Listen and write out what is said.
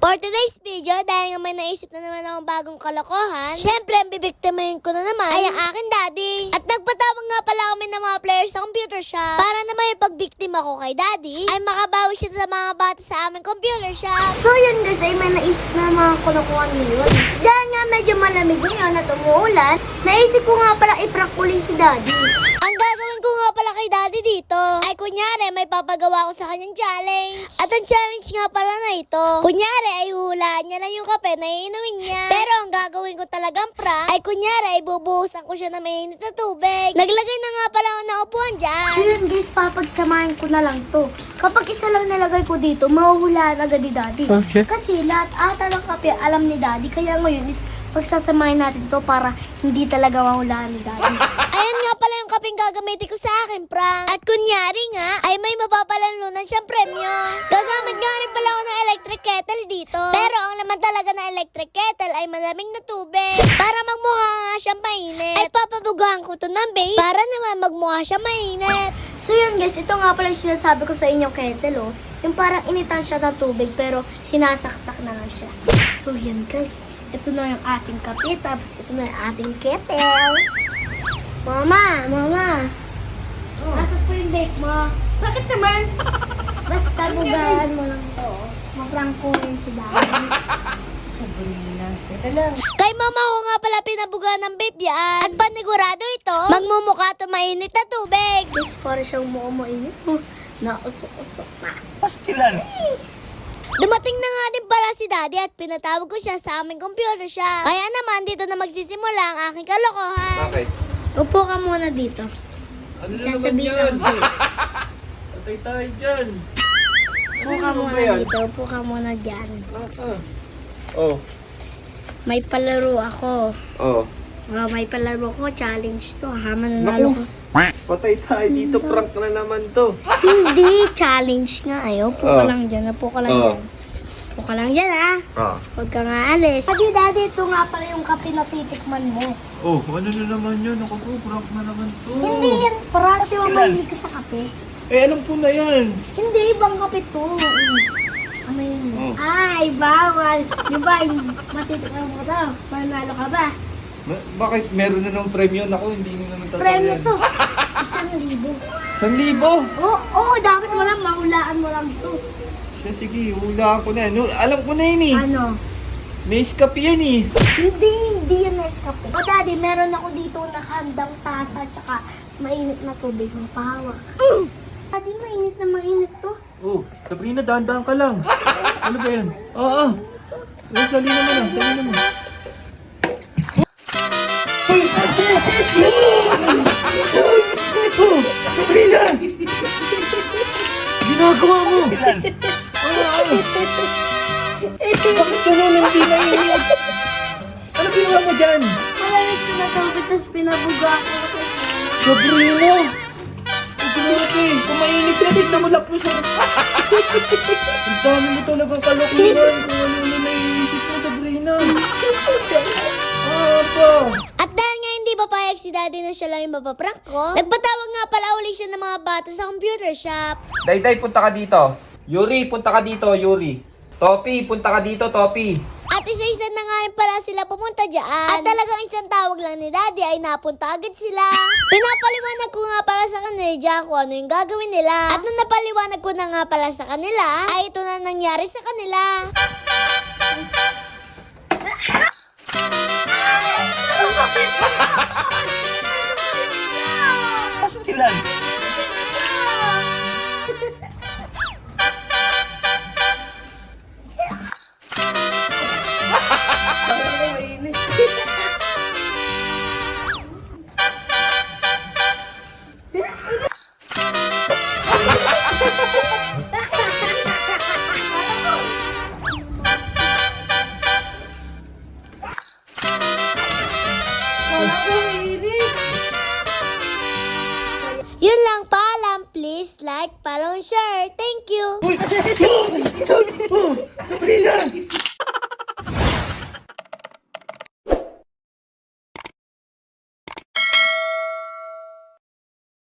For today's video, dahil nga may naisip na naman akong bagong kalokohan, syempre ang bibiktimahin ko na naman ay ang aking daddy. At nagpatawag nga pala kami ng mga players sa computer shop para naman yung pagbiktima ko kay daddy ay makabawi siya sa mga bata sa aming computer shop. So yun guys, ay may naisip na mga kalokohan ngayon. Dahil nga medyo malamig ngayon at umuulan, naisip ko nga pala i-prank uli si daddy. Ang gagawin ko nga pala kay daddy dito ay kunyari may papagawa ko sa kanyang challenge. At ang challenge nga pala na ito, kunyari ay hulaan niya lang yung kape na iinumin niya. Pero ang gagawin ko talagang prank ay kunyari ay bubuhusan ko siya ng mainit na tubig. Naglagay na nga pala ako ng upuan dyan. So yun guys, papagsamahin ko na lang to. Kapag isa lang nalagay ko dito, mahuhulaan agad ni daddy. Okay. Kasi lahat ata ng kape alam ni daddy. Kaya ngayon is pagsasamahin natin to para hindi talaga mahulaan ni daddy. Ayan nga pala yung kapeng gagamitin ko sa akin, prank. At kunyari nga, ay may mapapalalunan siyang premyo. Gagamit nga rin pala ako ng electric kettle dito. Pero ang laman talaga ng electric kettle ay malamig na tubig. Para magmukha nga siyang mainit. Ay papabugahan ko to ng base para naman magmukha siyang mainit. So yun guys, ito nga pala yung sinasabi ko sa inyong kettle, oh. Yung parang initan siya ng tubig pero sinasaksak na nga siya. So yan guys, ito na yung ating kape, tapos ito na yung ating kettle. Mama! Oh. Nasaan po yung bake mo? Bakit naman? Basta bugaan mo lang to. Maprangkuhin si daddy. Sabrina, teka lang. Kay mama ko nga pala pinabugaan ng babe yan. At panigurado ito, magmumukha ito mainit na tubig. Guys, para siyang mainit. Nausok-usok na. Pastilan. Dumating na nga din pala si daddy at pinatawag ko siya sa aming computer shop. Kaya naman dito na magsisimula ang aking kalokohan. Bakit? Upo ka muna dito. Ano Sasabihin ako sa'yo. Patay tayo dyan. Upo ka muna dito. Upo ka muna dyan. Oh. May palaro ako. Oh. May palaro ko. Challenge to. Mananalo ko. Patay tayo dito. Prank na naman to. Hindi. Challenge nga. Ay, upo ka Oh. lang dyan. Upo ka lang Oh. dyan. Upo ka lang dyan, ha? Ah. Huwag ka nga alis. Daddy, ito nga pala yung kape na titikman mo. Oh, ano na naman yun? Ako po, prank na naman to. Hindi yan. Parati mo mahilig ka sa kape. Eh, alam ko na yan. Hindi. Ibang kape to. Ano yun? Oh. Ay, bawal. Di ba? Matitikman mo to. Manalo ka ba? Bakit meron na ng premyo? Ako, hindi mo naman totoo Premyo yan. to. 1,000. 1,000? Oo, dapat mo lang. Mahulaan mo lang to. Siya, sige, hulaan ko na. No, alam ko na yun eh. Ano? May escape yan eh. Hindi yan Nescafe. O daddy, meron ako dito nakahandang tasa tsaka mainit na tubig ng pahawak. Daddy, mainit to. Oh, Sabrina, dahan-dahan ka lang. Ano ba yan? Oo. Sali naman lang, sali naman. Oh, Sabrina! Ginagawa mo! Bakit ganun hindi mainit? Ano ginawa mo dyan? Malamig na tubig, tapos pinabuga ko. Sabrina! Grabe, kung mainit ka, tignan mo lang po sa... Ang dami mo talagang kalokohan kung ano na naiisip mo, Sabrina. Apa? At dahil nga hindi papayag si daddy na siya lang yung mapaprank ko, nagpatawag nga pala uli siya ng mga bata sa computer shop. Dayday, punta ka dito. Yuri, punta ka dito, Yuri. Topi, punta ka dito, Topi. At isa-isa na nga rin pala sila pumunta dyan. At talagang isang tawag lang ni daddy ay napunta agad sila. Pinapaliwanag ko nga pala sa kanila dyan kung ano yung gagawin nila. At nung napaliwanag ko na nga pala sa kanila, ay ito na nangyari sa kanila. Pastilan. Yun lang, paalam. Please like, follow, and share. Thank you. Uy! Sabrina!